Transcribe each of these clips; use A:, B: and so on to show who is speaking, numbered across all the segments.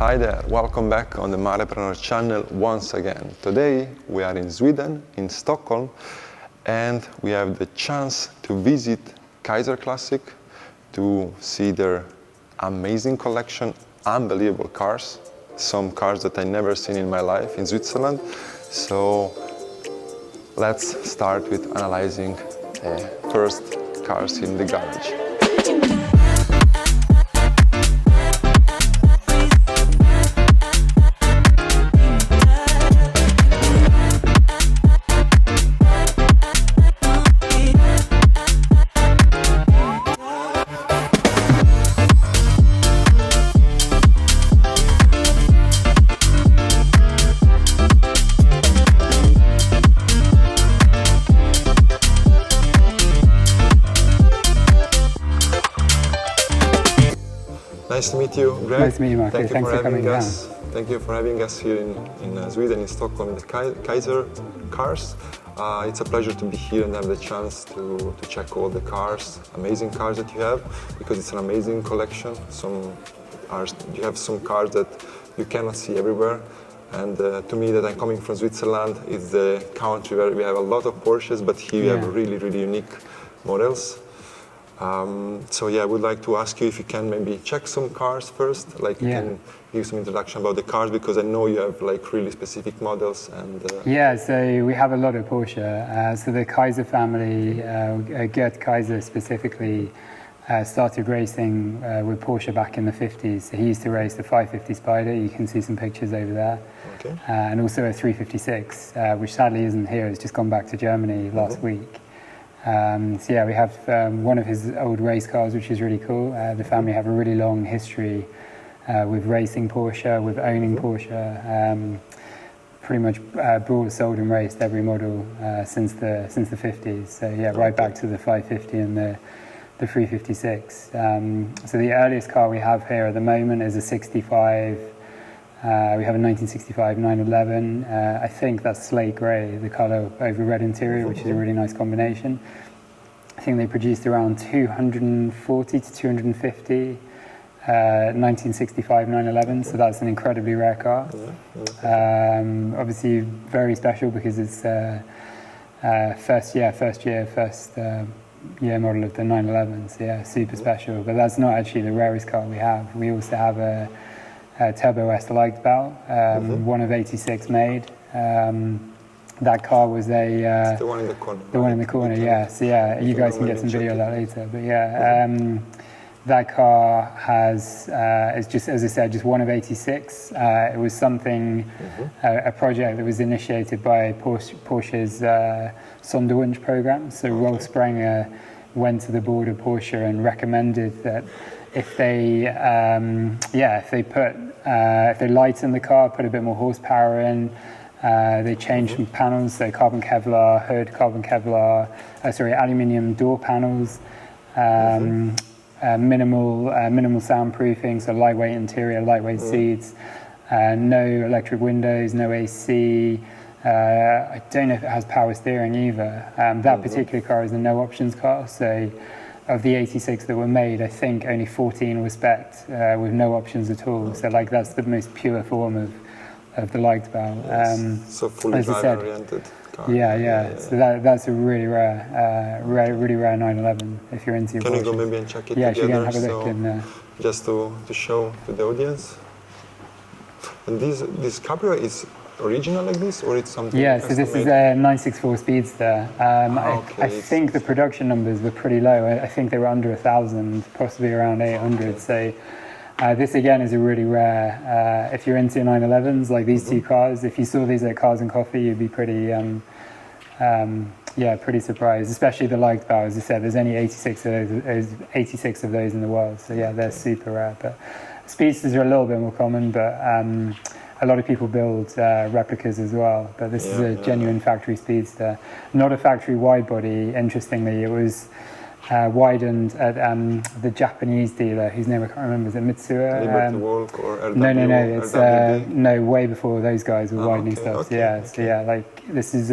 A: Hi there, welcome back on the Marepreneur channel once again. Today we are in Sweden, in Stockholm, and we have the chance to visit Kaiser Classic, to see their amazing collection, unbelievable cars, some cars that I never seen in my life in Switzerland. So let's start with analyzing the first cars in the garage. Nice to meet you, Greg.
B: Nice to meet you, Marco. Thanks for coming down.
A: Thank you for having us here in Sweden, in Stockholm, in the Kaiser cars. It's a pleasure to be here and have the chance to check all the cars, amazing cars that you have, because it's an amazing collection. You have some cars that you cannot see everywhere. And to me, that I'm coming from Switzerland, it's the country where we have a lot of Porsches, but here we have really, really unique models. So yeah, I would like to ask you if you can maybe check some cars first, like you can give some introduction about the cars, because I know you have like really specific models. And
B: yeah, so we have a lot of Porsche. So the Kaiser family, Gerd Kaiser specifically, started racing with Porsche back in the 50s. So he used to race the 550 Spider, you can see some pictures over there, and also a 356, which sadly isn't here, it's just gone back to Germany last week. So yeah, we have one of his old race cars, which is really cool. The family have a really long history with racing Porsche, with owning Porsche. Pretty much bought, sold and raced every model since the 50s. So yeah, right back to the 550 and the 356. So the earliest car we have here at the moment is a 65. We have a 1965 911. I think that's slate grey, the colour over red interior, which is a really nice combination. I think they produced around 240 to 250 1965 911, so that's an incredibly rare car. Obviously very special because it's first year model of the 911, so yeah, super special. But that's not actually the rarest car we have. We also have a Turbo S Leichtbau, one of 86 made. That car was the
A: one in the corner.
B: The one in the corner, yeah. So yeah, you guys can get some video of that later. But yeah, that car has, it's just, as I said, just one of 86. It was something, a project that was initiated by Porsche's Sonderwunsch program. So Rolf Sprenger went to the board of Porsche and recommended that if they lighten the car, put a bit more horsepower in, they changed some panels, so carbon Kevlar hood, aluminium door panels, minimal soundproofing, so lightweight interior, lightweight seats, no electric windows, no AC. I don't know if it has power steering either. That particular car is a no options car, so of the 86 that were made, I think only 14 were spec'd with no options at all. So like that's the most pure form of the Leichtbau.
A: So fully driver-oriented car.
B: Yeah. So that's a really rare 911 if you're into your
A: Can
B: Porsche.
A: you go maybe and check it
B: together?
A: Yeah,
B: you can have a look in
A: just to show to the audience. And this Cabrio is original like this, or it's something?
B: Yeah, so this is a 964 Speedster. I think the production numbers were pretty low. I think they were under 1,000, possibly around 800. So this again is a really rare. If you're into 911s, like these two cars, if you saw these at Cars and Coffee, you'd be pretty, pretty surprised. Especially the Leichtbau, as I said, there's only 86 of those in the world. So yeah, they're super rare. But Speedsters are a little bit more common, but a lot of people build replicas as well, but this is a genuine factory Speedster. Not a factory Widebody, interestingly. It was widened at the Japanese dealer, whose name I can't remember. Is it Mitsuya?
A: Liberty Walk or RW?
B: No. It's no, way before those guys were widening stuff. So yeah, like this is.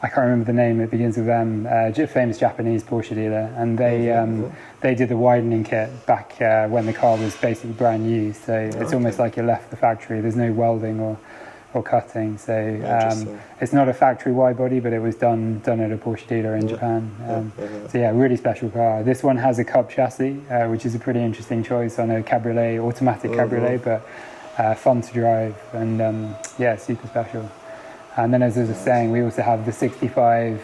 B: I can't remember the name. It begins with M. Famous Japanese Porsche dealer, and they did the widening kit back when the car was basically brand new. So it's almost like you left the factory. There's no welding or cutting. So it's not a factory wide body, but it was done at a Porsche dealer in Japan. So yeah, really special car. This one has a Cup chassis, which is a pretty interesting choice on a cabriolet, automatic cabriolet, but fun to drive, and yeah, super special. And then, as I was saying, we also have the 65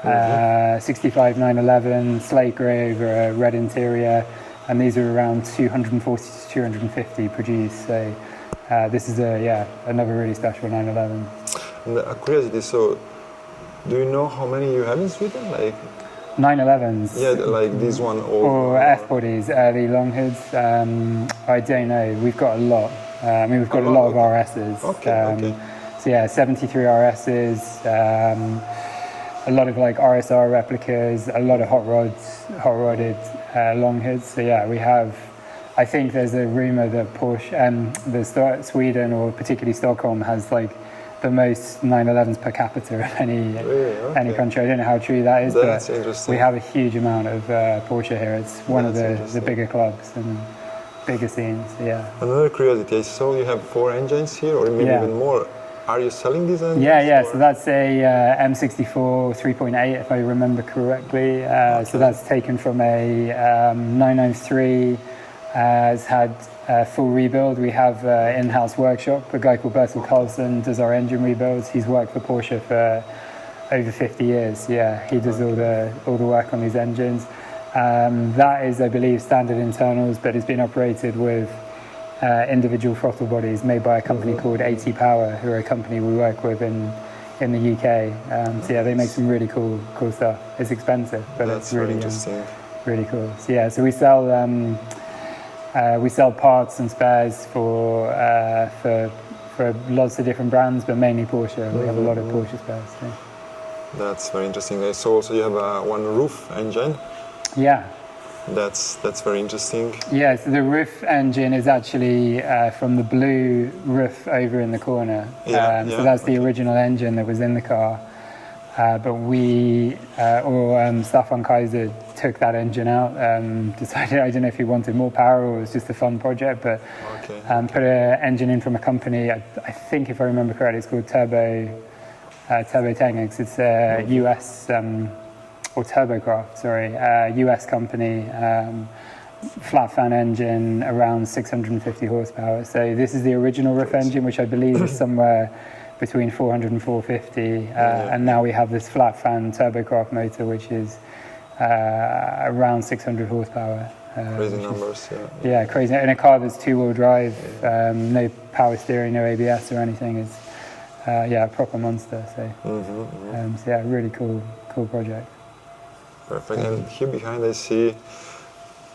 B: 911 slate grey over a red interior, and these are around 240 to 250 produced. So this is another really special 911.
A: And a curiosity, so do you know how many you have in Sweden? Like
B: 911s?
A: Yeah, like this one
B: or F-bodies, early long hoods. I don't know. We've got a lot. We've got a lot of RSs.
A: Okay.
B: So yeah, 73 RSs, a lot of like RSR replicas, a lot of hot rodded long hoods. So yeah, we have. I think there's a rumor that Porsche, Sweden or particularly Stockholm has like the most 911s per capita of any country. I don't know how true that is,
A: That's
B: but
A: interesting.
B: we have a huge amount of Porsche here. It's one of the bigger clubs and bigger scenes. Yeah.
A: Another curiosity, I saw you have 4 engines here, or maybe even more. Are you selling these engines?
B: Yeah. So that's a M64 3.8, if I remember correctly. So that's taken from a 993. Has had a full rebuild. We have an in-house workshop. A guy called Bertil Carlson does our engine rebuilds. He's worked for Porsche for over 50 years. Yeah, he does all the work on these engines. That is, I believe, standard internals, but it's been operated with individual throttle bodies made by a company called AT Power, who are a company we work with in the UK. So yeah, they make some really cool stuff. It's expensive, but
A: That's
B: it's really
A: interesting.
B: Really cool. So yeah, so we sell parts and spares for lots of different brands, but mainly Porsche. We have a lot of Porsche spares too.
A: That's very interesting. I saw also you have one roof engine.
B: Yeah.
A: That's very interesting.
B: Yeah, so the roof engine is actually from the blue roof over in the corner. So that's the original engine that was in the car. But we, Stefan Kaiser took that engine out, decided, I don't know if he wanted more power or it was just a fun project, but put an engine in from a company, I think if I remember correctly, it's called Turbo Technics. It's a US, or Turbocraft, sorry, US company, flat fan engine, around 650 horsepower. So this is the original roof engine, which I believe is somewhere between 400 and 450, and now we have this flat fan Turbocraft motor, which is around 600 horsepower.
A: Crazy numbers,
B: Yeah, crazy. In a car that's 2-wheel drive, no power steering, no ABS or anything, it's a proper monster. So, so yeah, really cool project.
A: Perfect. And here behind I see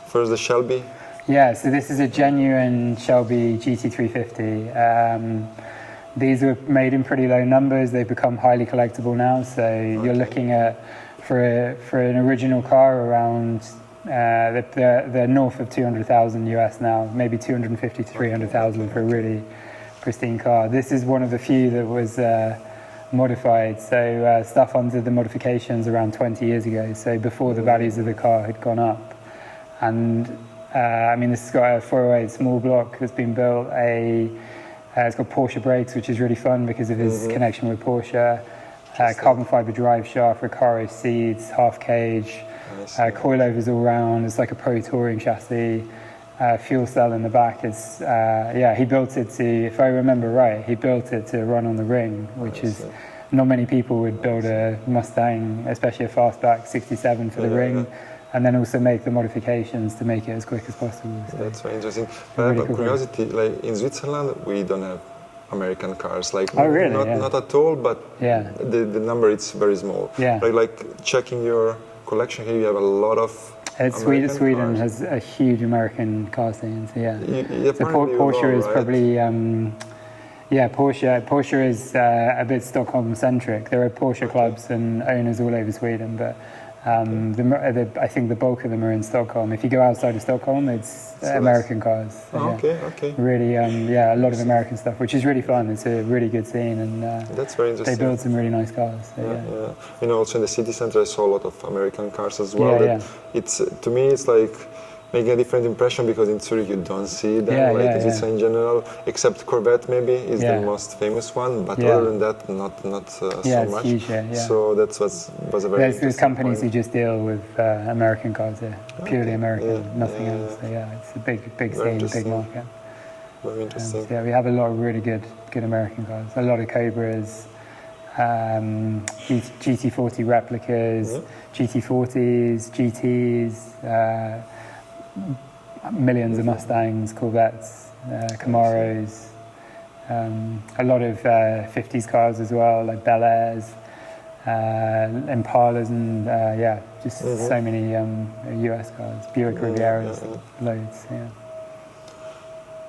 A: first the Shelby.
B: Yeah, so this is a genuine Shelby GT350. These were made in pretty low numbers. They've become highly collectible now. So you're looking at, for an original car, around they're north of 200,000 US now, maybe 250 to 300,000 for a really pristine car. This is one of the few that was modified. So Stefan did the modifications around 20 years ago. So before the values of the car had gone up. And this has got a 408 small block that's been built. It's got Porsche brakes, which is really fun because of his connection with Porsche. Carbon fiber drive shaft, Recaro seats, half cage, coilovers all round. It's like a Pro Touring chassis. Fuel cell in the back. It's he built it to, if I remember right, he built it to run on the ring, which is not many people would build a Mustang, especially a fastback 67 for the ring. And then also make the modifications to make it as quick as possible. So
A: that's very interesting. But I have a curiosity, like in Switzerland, we don't have American cars. Like not at all, but the number is very small.
B: Yeah.
A: Like checking your collection here, you have a lot of
B: Sweden has a huge American car scene. So so Porsche is probably Porsche is a bit Stockholm centric. There are Porsche clubs and owners all over Sweden, but I think the bulk of them are in Stockholm. If you go outside of Stockholm, it's American cars. So,
A: Okay.
B: Really, a lot of American stuff, which is really fun. It's a really good scene, and
A: that's very interesting.
B: they build some really nice cars. So,
A: You know, also in the city center, I saw a lot of American cars as well. It's to me, it's like making a different impression because in Zurich you don't see them in general, except Corvette maybe is the most famous one, but other than that, not so much.
B: Huge, yeah.
A: So that's was a very
B: there's companies who just deal with American cars here, purely American, nothing else. So it's a big scene, big market.
A: Very interesting.
B: We have a lot of really good American cars. A lot of Cobras, GT40 replicas, GT40s, GTs. Millions of Mustangs, Corvettes, Camaros, a lot of 50s cars as well, like Bel Airs, Impalas, and just so many US cars, Buick Rivieras, loads.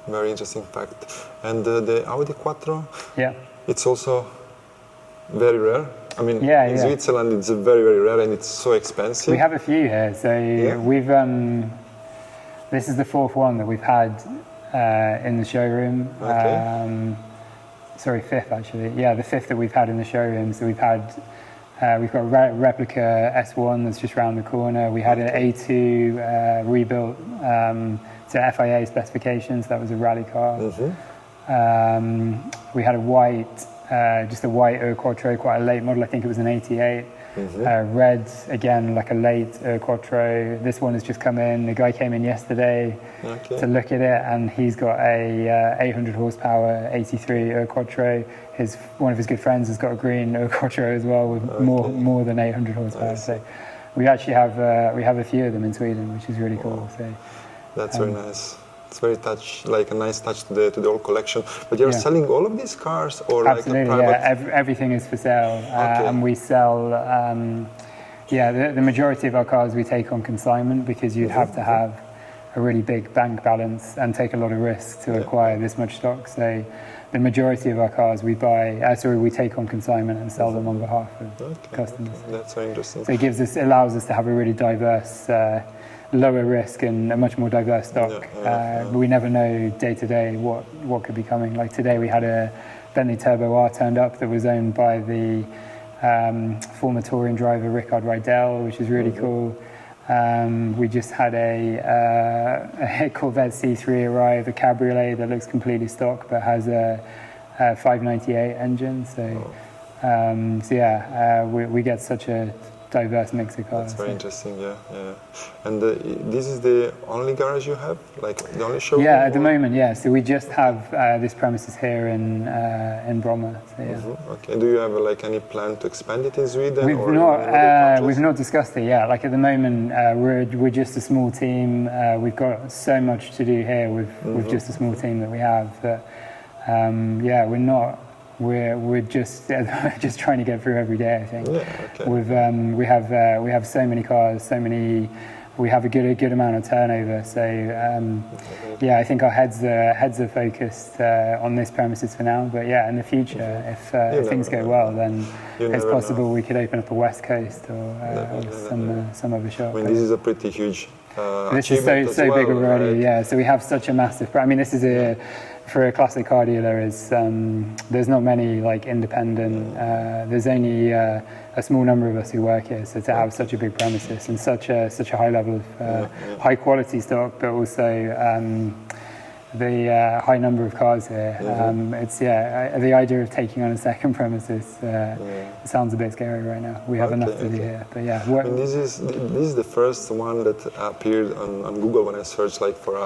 A: Very interesting fact. And the Audi Quattro, it's also very rare. I mean, in Switzerland it's very, very rare and it's so expensive.
B: We have a few here, so we've. This is the fourth one that we've had in the showroom. Sorry, fifth actually. Yeah, the fifth that we've had in the showroom. So we've got a replica S1 that's just around the corner. We had an A2 rebuilt to FIA specifications. That was a rally car. We had a white, just a white Quattro, quite a late model. I think it was an 88. Red, again, like a late Quattro. This one has just come in. The guy came in yesterday to look at it, and he's got a 800 horsepower 83 Quattro. One of his good friends has got a green Quattro as well with more than 800 horsepower. So we actually have a few of them in Sweden, which is really cool. So
A: that's very nice. It's very a nice touch to the whole collection. But you're selling all of these cars, or
B: absolutely,
A: like a private?
B: Everything is for sale, and we sell. The majority of our cars we take on consignment because you'd have to have a really big bank balance and take a lot of risk to acquire this much stock. So the majority of our cars we take on consignment and sell them on behalf of customers.
A: That's very interesting.
B: So it allows us to have a really diverse. Lower risk and a much more diverse stock. But we never know day to day what could be coming. Like today we had a Bentley Turbo R turned up that was owned by the former touring driver Rickard Rydell, which is really cool. We just had a Corvette C3 arrive, a cabriolet that looks completely stock but has a 598 engine. We get such a diverse mix of cars.
A: That's very interesting, And this is the only garage you have? Like the only showroom?
B: Yeah, at the moment, So we just have this premises here in Bromma.
A: Okay. Do you have any plan to expand it in Sweden?
B: We've not discussed it yet. Like at the moment, we're just a small team. We've got so much to do here with just a small team that we have. That we're not. We're just trying to get through every day. I think we have so many cars, we have a good amount of turnover. So I think our heads are focused on this premises for now. But in the future, if things go well, then it's possible we could open up a West Coast or some other shop.
A: I mean, this is a pretty huge.
B: This is so big already. Right? So we have such a massive. I mean, this is for a classic car dealer, there's not many independent. There's only a small number of us who work here. So to have such a big premises and such a high level of high quality stock, but also the high number of cars here. It's the idea of taking on a second premises sounds a bit scary right now. We have enough to do here, but
A: and this is the first one that appeared on Google when I searched for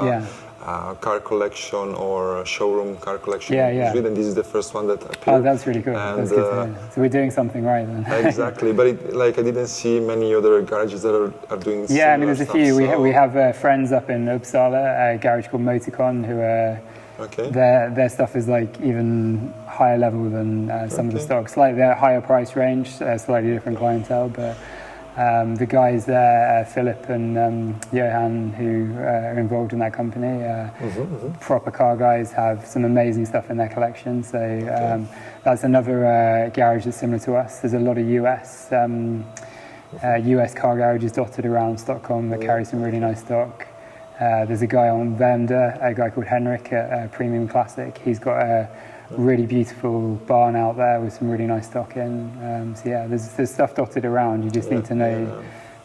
A: car collection or showroom car collection in Sweden. This is the first one that appeared.
B: Oh, that's really cool. And, that's good to hear. So we're doing something right then.
A: Exactly, but I didn't see many other garages that are doing similar
B: I mean, there's a few.
A: So.
B: We have friends up in Uppsala, a garage called Motorcon, who their stuff is even higher level than some of the stock. Slightly higher price range, slightly different clientele, but the guys there, Philip and Johan, who are involved in that company, proper car guys, have some amazing stuff in their collection. So that's another garage that's similar to us. There's a lot of US US car garages dotted around Stockholm that carry some really nice stock. There's a guy on Venda, a guy called Henrik at Premium Classic. He's got a really beautiful barn out there with some really nice stock in. So yeah, there's stuff dotted around. You just need to know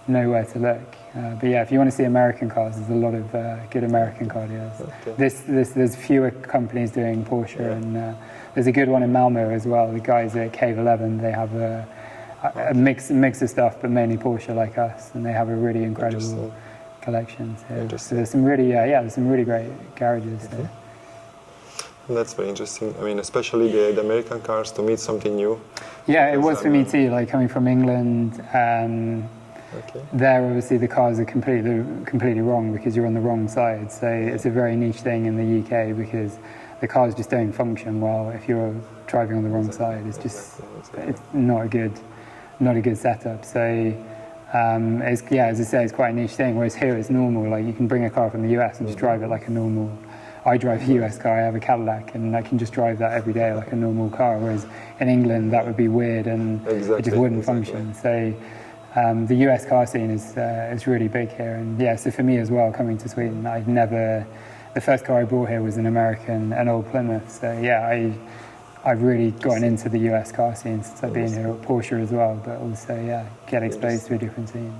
B: where to look. But yeah, if you want to see American cars, there's a lot of good American car dealers. There's fewer companies doing Porsche, and there's a good one in Malmo as well. The guys at Cave 11, they have a mix of stuff, but mainly Porsche like us, and they have a really incredible collection. So there's some really there's some really great garages there.
A: That's very interesting. I mean, especially the American cars, to meet something new.
B: Yeah, it was for me too. Like coming from England, there obviously the cars are completely wrong because you're on the wrong side. So it's a very niche thing in the UK because the cars just don't function well if you're driving on the wrong side. It's just it's not a good setup. So as I say, it's quite a niche thing. Whereas here it's normal. Like you can bring a car from the US and just drive it like a normal. I drive a US car, I have a Cadillac, and I can just drive that every day like a normal car, whereas in England that would be weird and it just wouldn't function. So the US car scene is really big here, and so for me as well, coming to Sweden, the first car I bought here was an old Plymouth, so I've really gotten into the US car scene since I've been here at Porsche as well, but also get exposed to a different scene.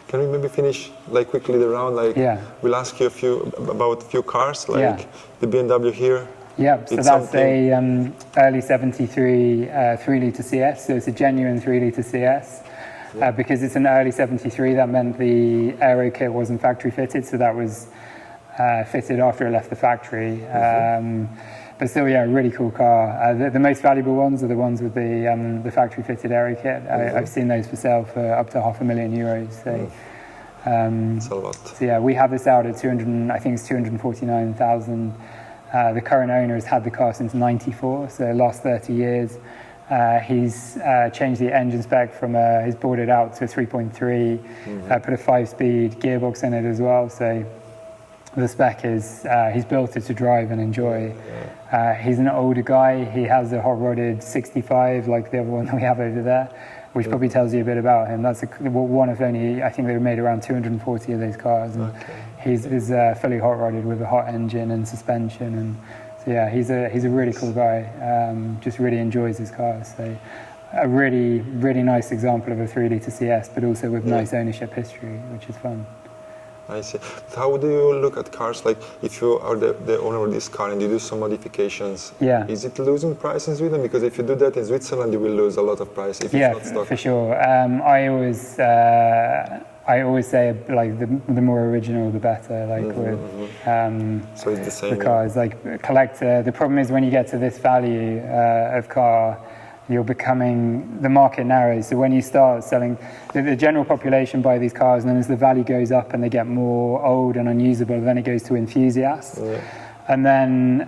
A: Can we maybe finish quickly the round? We'll ask you about a few cars, the BMW here.
B: Yeah, so that's a early 73 3-litre CS, so it's a genuine 3-litre CS. Because it's an early 73, that meant the aero kit wasn't factory fitted, so that was fitted after it left the factory. But still, a really cool car. The most valuable ones are the ones with the factory fitted aero kit. I've seen those for sale for up to €500,000. So,
A: it's a lot.
B: So we have this out at 249,000. The current owner has had the car since '94, so the last 30 years. He's changed the engine spec from he's brought it out to a 3.3, put a 5-speed gearbox in it as well. So the spec is he's built it to drive and enjoy. He's an older guy. He has a hot rodded 65 like the other one that we have over there, which probably tells you a bit about him. That's one of only, I think they were made around 240 of those cars. And he's fully hot rodded with a hot engine and suspension, and so he's a really cool guy. Just really enjoys his cars. So a really nice example of a 3-litre CS, but also with nice ownership history, which is fun.
A: I see. How do you look at cars? Like, if you are the owner of this car and you do some modifications, is it losing price in Sweden? Because if you do that in Switzerland, you will lose a lot of price if it's not stock.
B: For sure. I always say like the more original, the better. Like
A: so it's the same.
B: The cars, like collector. The problem is when you get to this value of car, you're becoming, the market narrows. So when you start selling, the general population buy these cars, and then as the value goes up and they get more old and unusable, then it goes to enthusiasts. And then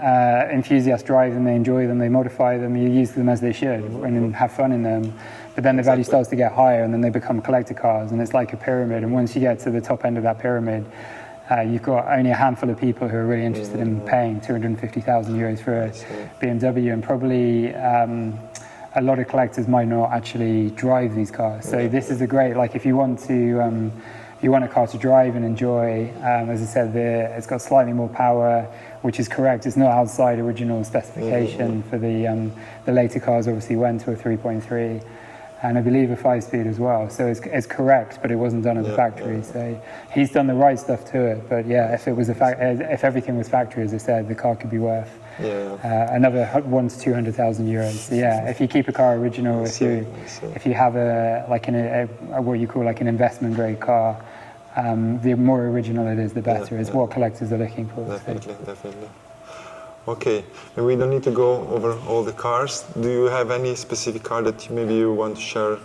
B: enthusiasts drive them, they enjoy them, they modify them, you use them as they should and have fun in them. But then the value starts to get higher, and then they become collector cars, and it's like a pyramid. And once you get to the top end of that pyramid, you've got only a handful of people who are really interested in paying €250,000 for a BMW, and probably a lot of collectors might not actually drive these cars. So this is a great, like if you want a car to drive and enjoy, as I said, it's got slightly more power, which is correct. It's not outside original specification for the later cars. Obviously went to a 3.3, and I believe a 5-speed as well. So it's correct, but it wasn't done at the factory. So he's done the right stuff to it. But if it was if everything was factory, as I said, the car could be worth another €100,000 to €200,000. So if you keep a car original, if you have what you call like an investment grade car, the more original it is, the better. It's what collectors are looking for.
A: Definitely. Okay, and we don't need to go over all the cars. Do you have any specific car that maybe you want to share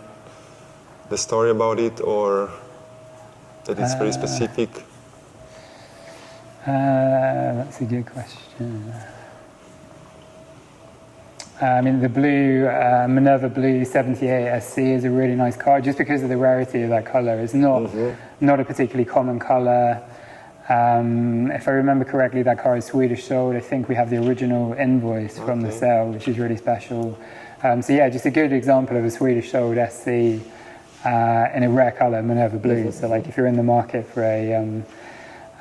A: the story about it, or that it's very specific?
B: That's a good question. I mean, the blue Minerva Blue 78 SC is a really nice car, just because of the rarity of that colour. It's not a particularly common colour. If I remember correctly, that car is Swedish sold. I think we have the original invoice from the sale, which is really special. Just a good example of a Swedish sold SC. in a rare color, Minerva blue. So like if you're in the market for a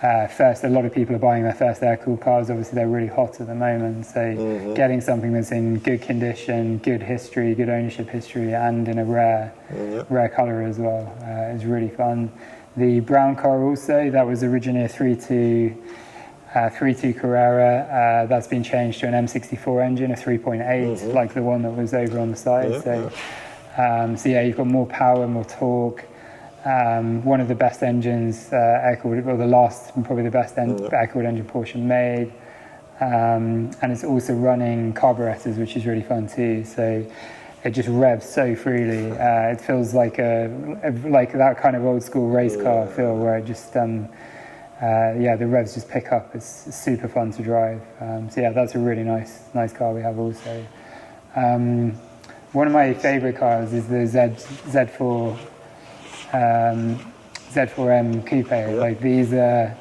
B: a lot of people are buying their first air-cooled cars. Obviously, they're really hot at the moment. So getting something that's in good condition, good history, good ownership history, and in a rare color as well is really fun. The brown car also, that was originally a 3.2 Carrera. That's been changed to an M64 engine, a 3.8, like the one that was over on the side. So yeah, you've got more power, more torque. One of the best engines, air-cooled, or the last, probably the best air-cooled engine Porsche made. And it's also running carburetors, which is really fun too. So it just revs so freely. It feels like like that kind of old school race car feel, where it just, the revs just pick up. It's super fun to drive. So yeah, that's a really nice car we have also. One of my favorite cars is the Z4M Coupe. Like these are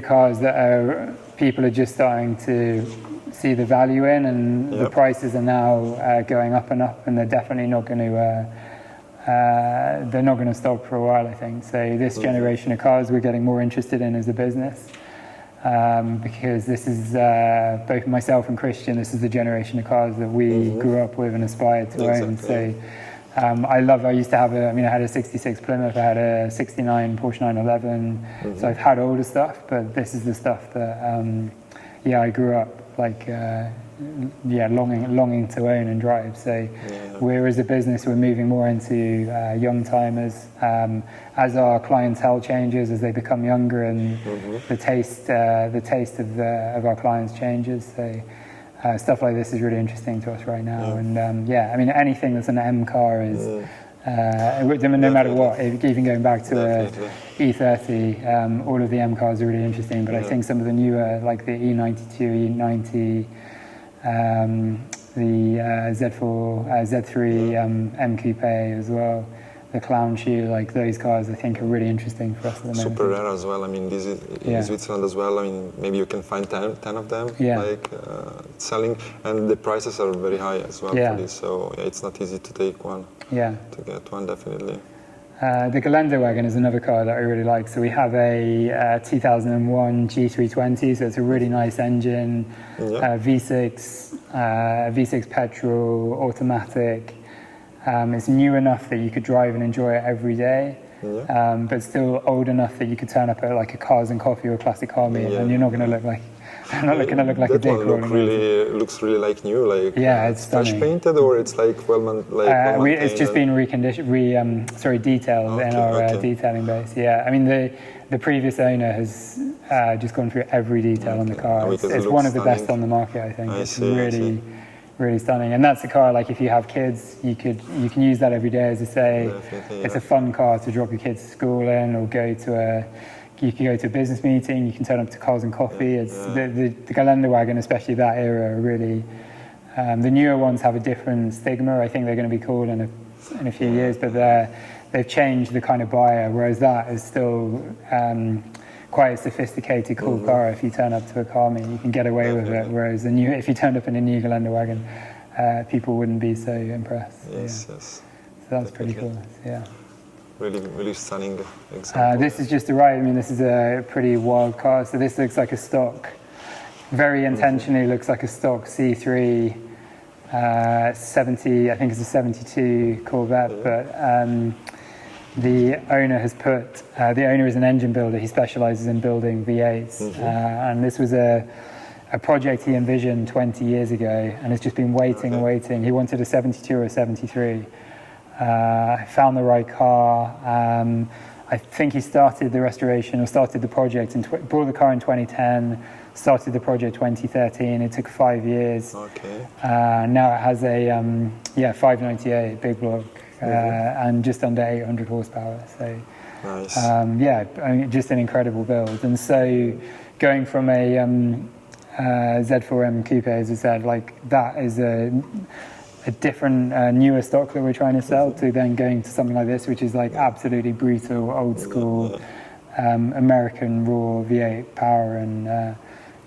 B: cars that people are just starting to see the value in, and the prices are now going up and up, and they're definitely not going to stop for a while, I think. So this generation of cars we're getting more interested in as a business, because this is both myself and Christian, this is the generation of cars that we grew up with and aspired to own. So I used to have I had a 66 Plymouth, I had a 69 Porsche 911, so I've had older stuff, but this is the stuff that I grew up longing to own and drive. So we're, as a business, we're moving more into young timers, as our clientele changes, as they become younger, and the taste of our clients changes. So stuff like this is really interesting to us right now. And anything that's an M car is no matter what, even going back to a E30, all of the M cars are really interesting, but I think some of the newer, like the E92, E90, the Z3 M Coupe as well, the Clown Shoe, like those cars I think are really interesting for us at the moment.
A: Super rare as well. I mean, this is in Switzerland as well. I mean, maybe you can find 10 of them selling, and the prices are very high as well for this, so it's not easy to take one. To get one, definitely.
B: The Geländewagen is another car that I really like. So we have a 2001 G320, so it's a really nice engine, V6 petrol, automatic. It's new enough that you could drive and enjoy it every day, but still old enough that you could turn up at like a Cars and Coffee or a classic car meet, and you're not going to look like a dick rolling.
A: Looks really like new, like
B: it's
A: fresh painted, or it's like
B: it's just been detailed in our detailing base. I mean the previous owner has just gone through every detail on the car. It's one of the best on the market, I think. It's really stunning, and that's a car, like if you have kids, you can use that every day. As I say, it's a fun car to drop your kids to school in, or you can go to a business meeting, you can turn up to Cars and Coffee. It's the Geländewagen, especially that era, are really the newer ones have a different stigma. I think they're going to be cool in a few years, but they've changed the kind of buyer, whereas that is still quite a sophisticated, cool car. If you turn up to a car meet, you can get away with it, whereas if you turned up in a new Geländewagen, people wouldn't be so impressed. So that's pretty cool.
A: Really stunning example.
B: This is just arrived. I mean, this is a pretty wild car. So this looks like a stock, very intentionally looks like a stock C3 70, I think it's a 72 Corvette, but the owner has put, the owner is an engine builder. He specializes in building V8s. And this was a project he envisioned 20 years ago, and has just been waiting. He wanted a 72 or a 73. Found the right car. I think he started the restoration, or started the project, and bought the car in 2010, started the project 2013. It took 5 years. Now it has a 598 big block, and just under 800 horsepower. So
A: nice.
B: Just an incredible build. And so going from a Z4M Coupe, as I said, like that is a different, newer stock that we're trying to sell, to then going to something like this, which is like absolutely brutal, old school, American raw V8 power, and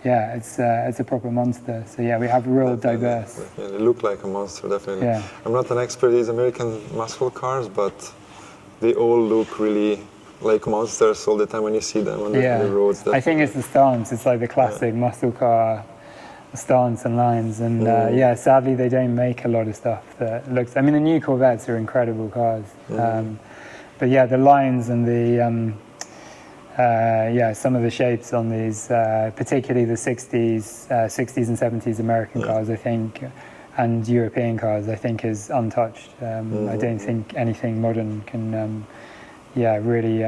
B: yeah, it's a proper monster. So yeah, we have real diverse.
A: Definitely. They look like a monster, definitely.
B: Yeah.
A: I'm not an expert in these American muscle cars, but they all look really like monsters all the time when you see them on the roads. Definitely.
B: I think it's the stance. It's like the classic muscle car stance and lines. And yeah, sadly they don't make a lot of stuff that looks. I mean, the new Corvettes are incredible cars, but yeah, the lines and the yeah, some of the shapes on these, particularly the 60s and 70s American cars, I think, and European cars, I think, is untouched. I don't think anything modern can, yeah, really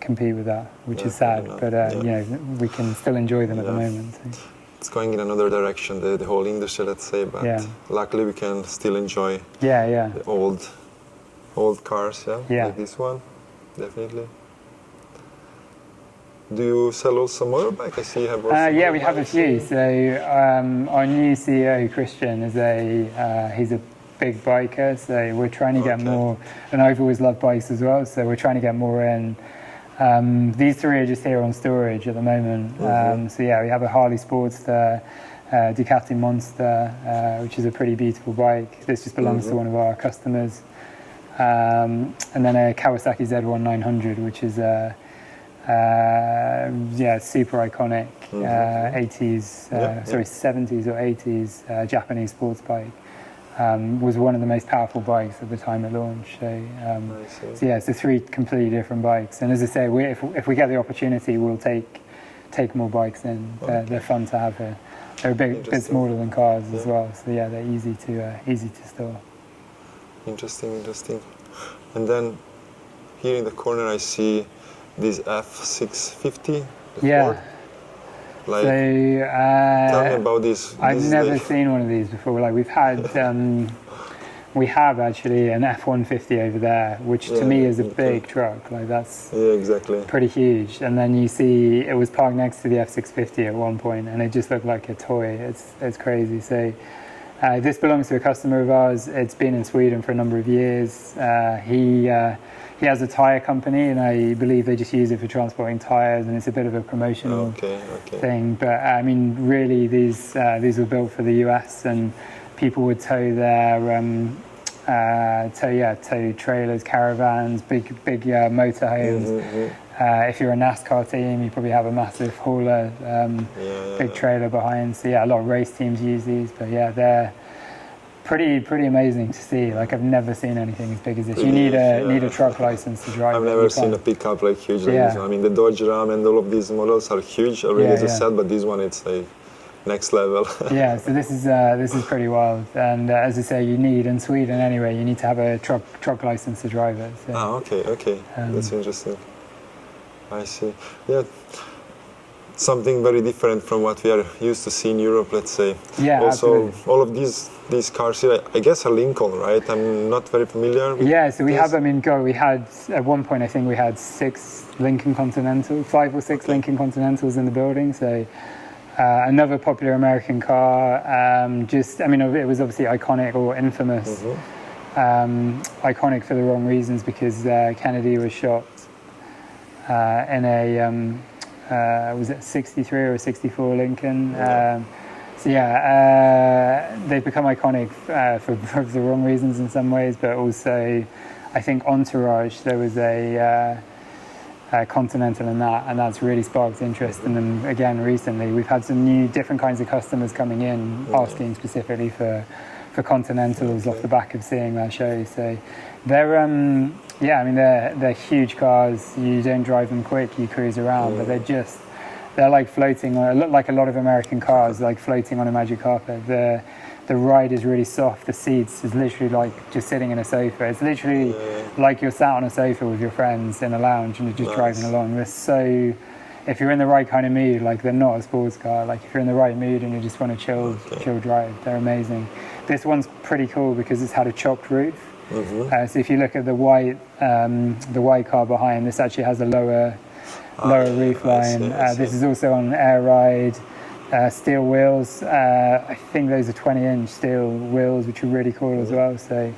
B: compete with that, which is sad. But you know, we can still enjoy them at the moment. So.
A: It's going in another direction, the whole industry, let's say. But luckily, we can still enjoy the old cars, like this one, definitely. Do you sell also motorbike? I see you have also
B: yeah, we have a few. So our new CEO, Christian, is he's a big biker. So we're trying to get more, and I've always loved bikes as well. So we're trying to get more in. These three are just here on storage at the moment. So yeah, we have a Harley Sportster, Ducati Monster, which is a pretty beautiful bike. This just belongs to one of our customers. And then a Kawasaki Z1 900, which is yeah, super iconic 80s, sorry, 70s or 80s Japanese sports bike. Was one of the most powerful bikes at the time it launched. So yeah, so three completely different bikes. And as I say, if we get the opportunity, we'll take more bikes in. They're fun to have here. They're a bit smaller than cars as well. So yeah, they're easy to store.
A: Interesting. And then here in the corner, I see this F650. Ford. Like, tell me about this.
B: I've never seen one of these before. Like we have actually an F150 over there, which to me is a big truck. Like that's
A: exactly
B: pretty huge. And then you see it was parked next to the F650 at one point, and it just looked like a toy. It's crazy. So this belongs to a customer of ours. It's been in Sweden for a number of years. He has a tyre company, and I believe they just use it for transporting tyres, and it's a bit of a promotional thing. But I mean, really, these were built for the US, and people would tow their tow trailers, caravans, big motorhomes. If you're a NASCAR team, you probably have a massive hauler, big trailer behind. So yeah, a lot of race teams use these. But yeah, they're pretty amazing to see. Like I've never seen anything as big as this. You need a truck license to drive.
A: I've never seen a pickup like huge like this. I mean, the Dodge Ram and all of these models are huge already, as you said, but this one, it's like next level. Yeah,
B: so this is pretty wild. And as I say, you need in Sweden anyway, you need to have a truck license to drive it. So,
A: okay. That's interesting. I see. Yeah. Something very different from what we are used to see in Europe, let's say.
B: Yeah,
A: also,
B: absolutely.
A: all of these cars here, I guess, are Lincoln, right? I'm not very familiar with
B: so we have them in Go. We had, at one point, I think we had 5 or 6 Lincoln Continentals in the building. So another popular American car. It was obviously iconic or infamous. Iconic for the wrong reasons, because Kennedy was shot in a... was it 63 or 64 Lincoln? They've become iconic for the wrong reasons in some ways, but also I think Entourage, there was a Continental in that, and that's really sparked interest in them again recently. We've had some different kinds of customers coming in asking specifically for Continentals off the back of seeing that show. So they're they're huge cars. You don't drive them quick, you cruise around, but they're like floating on, look like a lot of American cars, like floating on a magic carpet. The ride is really soft. The seats is literally like just sitting in a sofa. It's literally like you're sat on a sofa with your friends in a lounge and you're just driving along. If you're in the right kind of mood, like they're not a sports car. Like if you're in the right mood and you just want to chill drive, they're amazing. This one's pretty cool because it's had a chopped roof. So if you look at the white car behind, this actually has a lower roof line. This is also on air ride, steel wheels. I think those are 20-inch steel wheels, which are really cool as well. So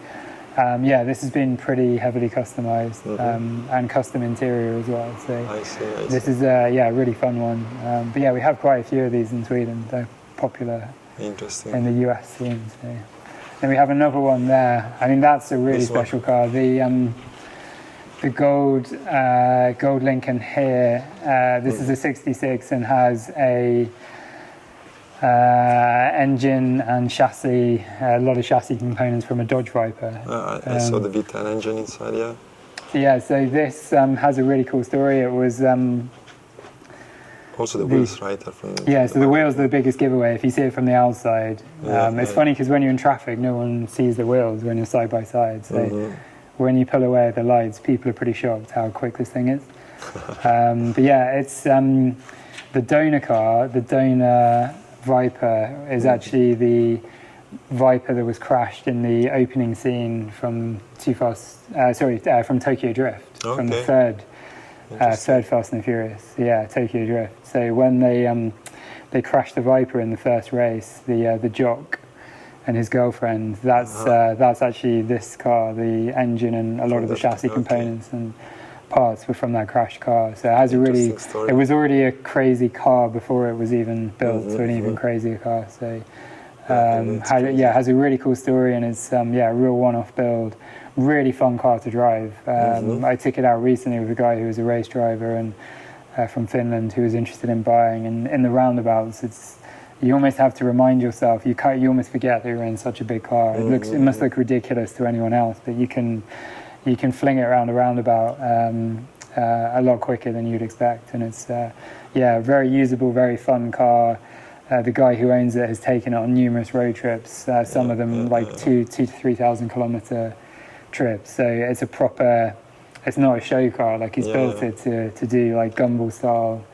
B: Yeah, this has been pretty heavily customized and custom interior as well. So
A: I see.
B: this is a really fun one. But yeah, we have quite a few of these in Sweden. They're popular
A: Interesting.
B: in the US scene. So. Then we have another one there. I mean, that's a really special car. The gold Lincoln here. This is a '66 and has a engine and chassis, a lot of chassis components from a Dodge Viper.
A: I saw the V10 engine inside, yeah.
B: Yeah, so this has a really cool story. It was...
A: also the wheels, right?
B: Yeah, so the wheels are the biggest giveaway if you see it from the outside. It's funny because when you're in traffic, no one sees the wheels when you're side by side. So when you pull away at the lights, people are pretty shocked how quick this thing is. But yeah, it's the donor car, the donor Viper is actually the Viper that was crashed in the opening scene from from Tokyo Drift, from the third Fast and the Furious, Tokyo Drift. So when they crashed the Viper in the first race, the jock and his girlfriend, that's actually this car. The engine and a lot of the chassis components and parts were from that crashed car. So it has it was already a crazy car before it was even built, so an even crazier car. So it has a really cool story, and it's a real one-off build. Really fun car to drive. I took it out recently with a guy who was a race driver and from Finland who was interested in buying. And in the roundabouts, you almost have to remind yourself. You almost forget that you're in such a big car. It must look ridiculous to anyone else, but you can fling it around a roundabout a lot quicker than you'd expect. And it's very usable, very fun car. The guy who owns it has taken it on numerous road trips. Some of them 2,000 to 3,000 kilometer trips. So it's a proper. It's not a show car. Like he's built it to do like gumball style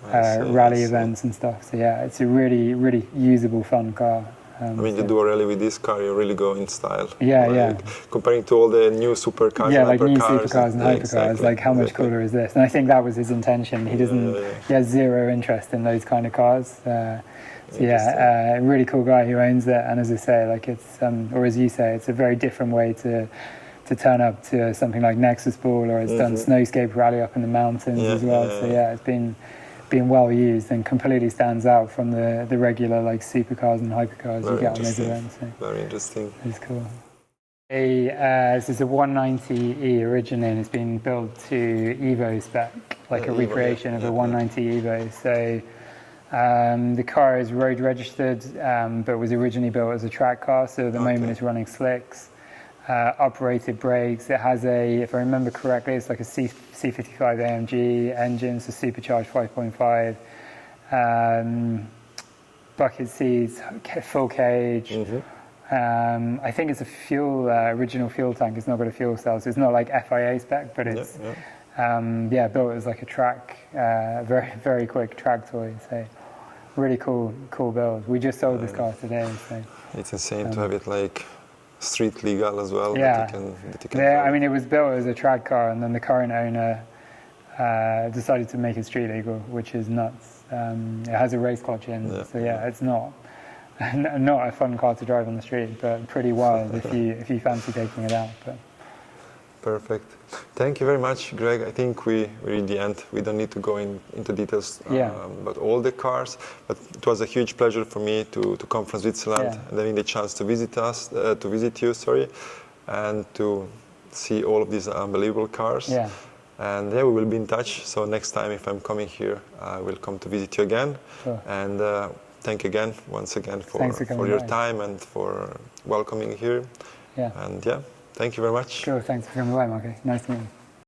B: rally events and stuff. So yeah, it's a really, really usable, fun car.
A: I mean, to do a rally with this car, you really go in style.
B: Yeah.
A: Comparing to all the new supercars and
B: like
A: hypercars.
B: New supercars and hypercars.
A: Exactly,
B: like, how much cooler is this? And I think that was his intention. He doesn't. He has zero interest in those kind of cars. A really cool guy who owns it. And as I say, like it's, or as you say, it's a very different way to turn up to something like Nexus Ball, or it's done Snowscape Rally up in the mountains as well. So it's been well used and completely stands out from the regular like supercars and hypercars you get on those events. So
A: very interesting.
B: It's cool. This is a 190E originally, and it's been built to Evo spec, like a recreation of a 190 Evo. So the car is road registered, but was originally built as a track car. So at the moment it's running slicks. Uprated brakes. It has if I remember correctly, it's like a C55 AMG engine, so supercharged 5.5. Bucket seats, full cage. I think it's a original fuel tank. It's not got a fuel cell, so it's not like FIA spec, but it's built as like a track, very, very quick track toy. So really cool build. We just sold this car today. So
A: it's insane to have it like street legal as well.
B: Yeah,
A: that you can drive.
B: I mean, it was built as a track car, and then the current owner decided to make it street legal, which is nuts. It has a race clutch in, so it's not a fun car to drive on the street, but pretty wild if you fancy taking it out. But.
A: Perfect. Thank you very much, Greg. I think we're in the end. We don't need to go into details about all the cars, but it was a huge pleasure for me to come from Switzerland and having the chance to visit you, and to see all of these unbelievable cars. Yeah. And we will be in touch. So next time, if I'm coming here, I will come to visit you again. Sure. And thank you again, once again, for your time and for welcoming here. Yeah. And thank you very much.
B: Sure, thanks for coming by, Marco. Nice to meet you.